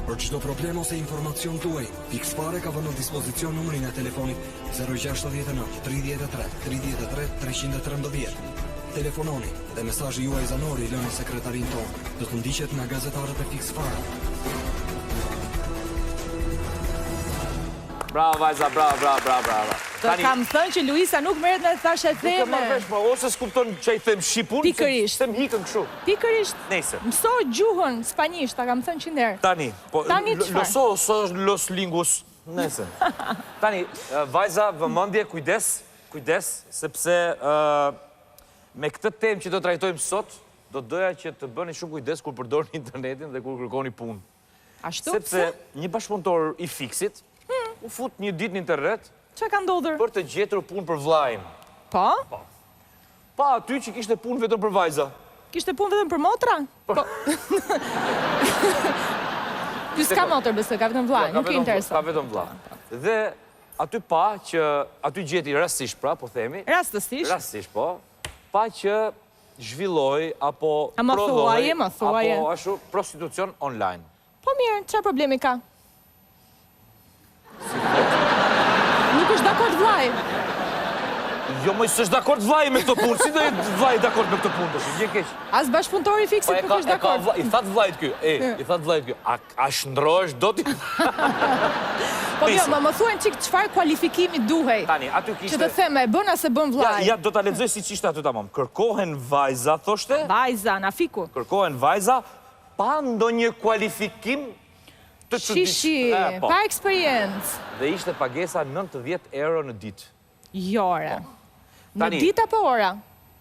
Për çdo problem ose informacion tuaj, Fixfare ka vënë në dispozicion numrin e telefonit 069 33 33 313. Telefononi dhe mesazhi juaj zanori lënë sekretarin tonë. Do të ndiqet nga gazetarët e Fixfare. Bravo, vajza, bravo. Do kam thënë që Luisa nuk merret në thashë e theme. Nuk e marrësh, po ose s'kupton që i them shqipun, Pikërisht. Them hikën kështu. Pikërisht. Nëse. Mëso gjuhën spanjisht, ta kam thënë 100 herë. Tani, po los lingus. Nëse. Tani, vajza, vëmendje, kujdes, sepse me këtë temë që do trajtojmë sot, do doja që të bëni shumë kujdes kur përdorni internetin dhe kur kërkoni punë. Ashtu? Sepse një bashkëpunëtor i Fixit u fut një ditë në internet Çfarë ka ndodhur? për të gjetur punë për vllajin. Po? Pa aty që kishte punë vetëm për vajza. Kishte punë vetëm për motra? Po. Ky s'ka motër besoj, ka vetëm vllaj, nuk i intereson. Ka vetëm vllaj. Dhe aty pa që aty gjeti rastësisht pra, po themi. Rastësisht, po. Pa që zhvilloi apo prodhoi apo ashtu prostitucion online. Po mirë, çfarë problemi ka? Nuk është dakord vllai. Jo, më s'është dakord vllai me këtë punë. Si do jetë vllai dakord me këtë punë tash? Je keq. As bashkëpunëtori i Fixit nuk është dakord. I that vllait ky, a shndrohesh do ti? Po jo, më thuajnë çik çfarë kualifikimi duhej. Tani, aty kishte. Që të them e bën as e bën vllai. Ja, do ta lexoj siç ishte aty tamam. Kërkohen vajza, thoshte? Vajza, na fiku. Kërkohen vajza pa ndonjë kualifikim të çuditshëm. Shishi, pa eksperiencë. Dhe ishte pagesa 90 euro në ditë. Jore. Në ditë apo ora?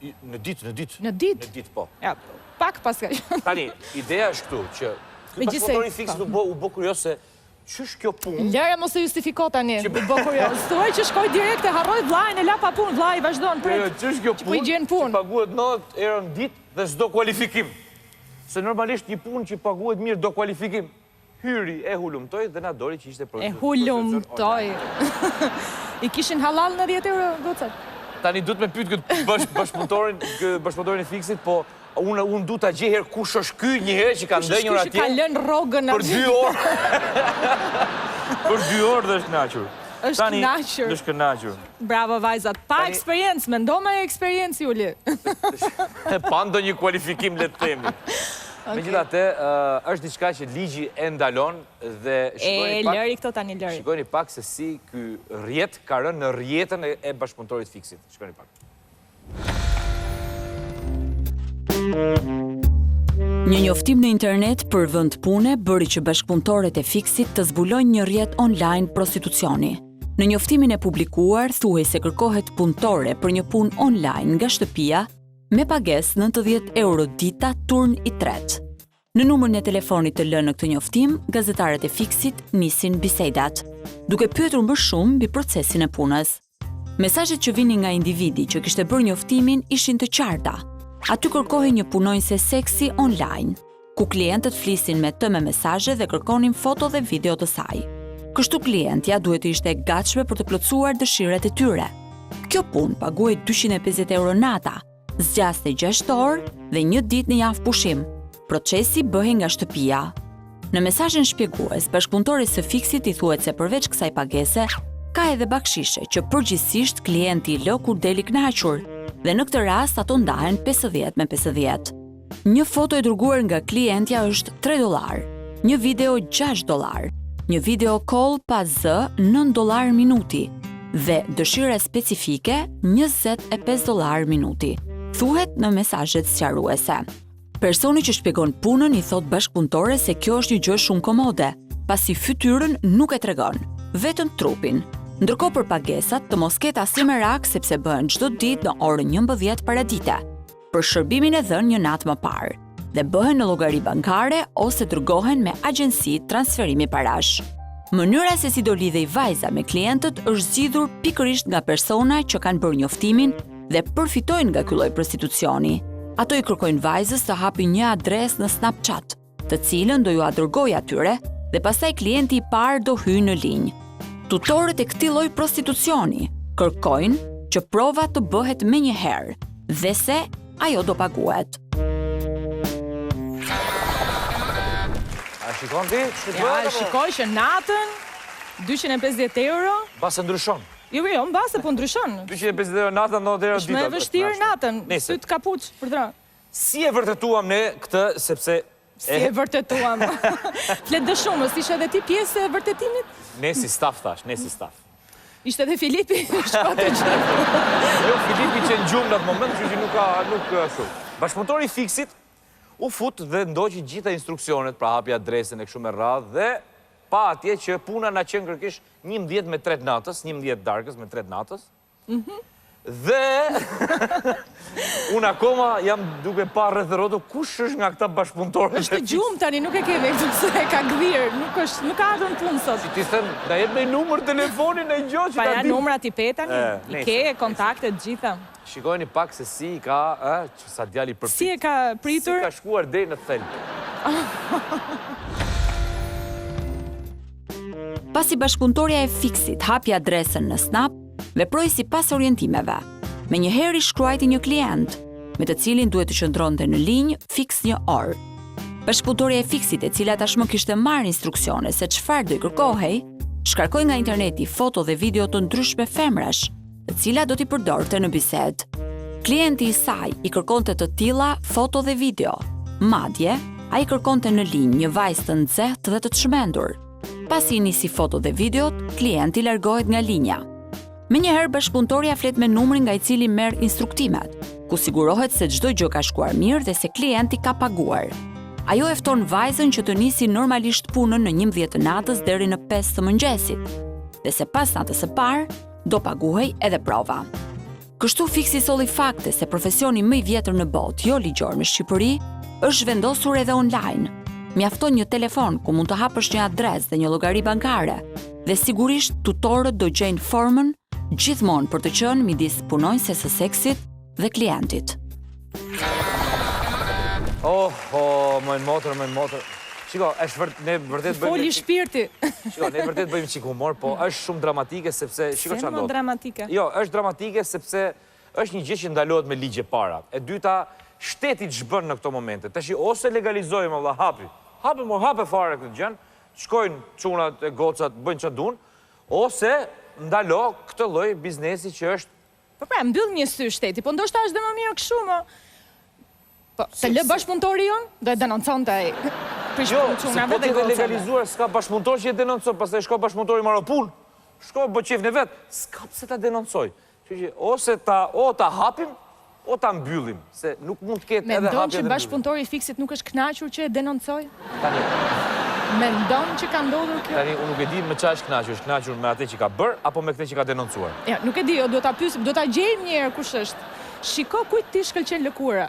Në ditë. Në ditë, po. Ja, pak pas ka. Tani, ideja është këtu, që ky bashkëpunëtor i Fixit u bë kurioz se ç'është kjo punë. Lëre mos e justifiko tani, u bë kurioz. Thuaj që shkoi direkt e harroi vllain, e la pa punë, vllai vazhdon prit. Ç'është kjo punë? Që paguhet 90 euro në ditë dhe s'do kualifikim. Se normalisht një punë që paguhet mirë do kualifikim. Hyri e hulumtoi dhe na doli që ishte prostitucion. E hulumtoi. I kishin halal në 10 euro gocat. Tani duhet me pyet këtë bashkëpunëtorin e Fixit, po unë du ta gjej herë kush është ky një herë që ka ndenjur atje. Kush ka lënë rrogën për 2 orë. Për 2 orë dhe është kënaqur. Është kënaqur. Bravo vajzat. Pa eksperiencë, mendo me eksperiencë Juli. Pa ndonjë kualifikim le të themi. Megjithatë, është diçka që ligji e ndalon dhe lëri këto tani lëri. Shikoni pak se si ky rrjet ka rënë në rrjetën e bashkëpunëtorit Fixit. Shikoni pak. Një njoftim në internet për vend pune bëri që bashkëpunëtorët e Fixit të zbulojnë një rrjet online prostitucioni. Në njoftimin e publikuar, thuhej se kërkohet punëtore për një punë online nga shtëpia me pagesë 90 euro dita turn i tretë. Në numrin e telefonit të lënë në këtë njoftim, gazetarët e Fixit nisin bisedat, duke pyetur më shumë mbi procesin e punës. Mesazhet që vinin nga individi që kishte bërë njoftimin ishin të qarta. Aty kërkohej një punonjëse seksi online, ku klientët flisin me të me mesazhe dhe kërkonin foto dhe video të saj. Kështu klientja duhet të ishte e gatshme për të plotësuar dëshirat e tyre. Kjo punë paguhej 250 euro nata, zgjaste 6 orë dhe një ditë në javë pushim. Procesi bëhej nga shtëpia. Në mesazhin shpjegues, bashkëpunëtori së Fixit i thuhet se përveç kësaj pagese, ka edhe bakshishe që përgjithsisht klienti i lë kur deli kënaqur, dhe në këtë rast ato ndahen 50 me 50. Një foto e dërguar nga klientja është $3, një video $6, një video call pa zë $9 minuti dhe dëshira specifike $25 minuti. Thuhet në mesazhet sqaruese. Personi që shpjegon punën i thot bashkëpunëtore se kjo është një gjë shumë komode, pasi fytyrën nuk e tregon, vetëm trupin. Ndërkohë për pagesat të mos ketë asnjë merak sepse bëhen çdo ditë në orën 11 paradite, për shërbimin e dhënë një natë më parë, dhe bëhen në llogari bankare ose dërgohen me agjenci transferimi parash. Mënyra se si do lidhej vajza me klientët është zgjidhur pikërisht nga persona që kanë bërë njoftimin dhe përfitojnë nga ky lloj prostitucioni. Ato i kërkojnë vajzës të hapi një adresë në Snapchat, të cilën do ju dërgojë atyre dhe pastaj klienti i parë do hyjë në linjë. Tutorët e këtij lloji prostitucioni kërkojnë që prova të bëhet menjëherë dhe se ajo do paguhet. shikon ti? Ja, shikoj që natën, 250 euro. Basë ndryshon. Jo, në base, po ndryshon. 250 euro natën, 90 euro Shme e vështirë natën, sytë kapuq, për dra. Si e vërtetuam ne këtë, sepse... Si e vërtetuam. Flet dë shumë, s'ishe edhe ti pjesë e vërtetimit? Ne si staf thash, ne si staf. Ishte edhe Filipi, shkote që... Jo, Filipi që në gjumë në atë moment, që nuk shumë. Bashkëpunëtori i Fiksit u fut dhe ndoqi gjitha instruksionet, pra hapi adresën e kështu me radhë, dhe pa atje që puna na qenë kërkish 11 me 3 natës, 11 darkës me 3 natës. Dhe unë akoma jam duke pa rrethërotu kush është nga këta bashkëpunëtorë. Është gjumë tani, nuk e kemi këtu se e ka gdhirë, nuk ka ardhur në punë sot. Si ti them, na jep me numër telefonin e gjo që pa ta ja dim. numrat i petani, i ke, kontaktet gjitha. Shikojni pak se si ka, që sa djali përpit. Si e ka pritur? Si ka shkuar deri në thelb. Pasi bashkëpunëtorja e Fiksit hapi adresën në Snap, veproi sipas orientimeve. Menjëherë i shkruajti një klient, me të cilin duhet të qëndronte në linjë fiks një orë. Bashkëpunëtorja e Fiksit, e cila tashmë kishte marrë instruksione se çfarë do i kërkohej, shkarkoi nga interneti foto dhe video të ndryshme femrash, të cilat do t'i përdorte në bisedë. Klienti i saj i kërkonte të tilla foto dhe video. Madje, ai kërkonte në linjë një vajzë të nxehtë dhe të çmendur. Pasi i nisi foto dhe videot, klienti largohet nga linja. Menjëherë bashkëpunëtorja flet me numrin nga i cili merr instruktimet, ku sigurohet se çdo gjë ka shkuar mirë dhe se klienti ka paguar. Ajo e fton vajzën që të nisi normalisht punën në 11 të natës deri në 5 të mëngjesit, dhe se pas natës së parë do paguhej edhe prova. Kështu Fiksi solli fakte se profesioni më i vjetër në botë, jo ligjor në Shqipëri, është vendosur edhe online. Mjafton një telefon ku mund të hapësh një adresë dhe një llogari bankare, dhe sigurisht tutorët do gjejnë formën gjithmonë për të qenë midis punonjëses së seksit dhe klientit. Mojnë motër. Shiko, ne vërtet bëjmë... Foli shpirti. Shiko, ne vërtet bëjmë qik humor, po është shumë dramatike sepse... Shiko që ndodhë. Dramatike? Jo, është dramatike sepse është një gjë që ndalohet me ligje para. E dyta, shteti ç'bën në këto momente. Tashi ose legalizojmë valla hape fare këtë gjën, shkojnë çunat e gocat, bëjnë ç'a duan, ose ndalo këtë lloj biznesi që është... Po pra, mbyll një sy shteti, po ndoshta është dhe më mirë kështu, më... Po, të lë bashkëpunëtori jonë, do e denonconte ai. Jo, se po të dhe legalizuar, s'ka bashkëpunëtor që e denoncoj, pastaj shko bashkëpunëtori marrë punë, shko bë qef në vetë, s'ka pse ta denoncoj. Ose ta hapim, o ta mbyllim, se nuk mund të ketë edhe hapje dhe mbyllim. Mendon që bashkëpunëtori i Fiksit nuk është kënaqur që e denoncoj? Tani. Mendon që ka ndodhur kjo? Tani, unë nuk e di me qa është kënaqur me atë që ka bërë, apo me këtë që ka denoncuar? Ja, nuk e di, do ta pyesim, do ta gjejmë një herë kush është. Shiko kujt ti shkëlqen lëkura.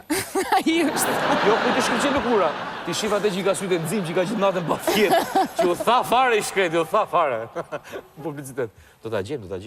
Ai është. Jo, kujt ti shkëlqen lëkura. Ti shif atë që ka sytë nxim, që ka gjithë natën pa fjetë, që u tha fare i shkreti, u tha fare. Publicitet. Do ta gjejmë.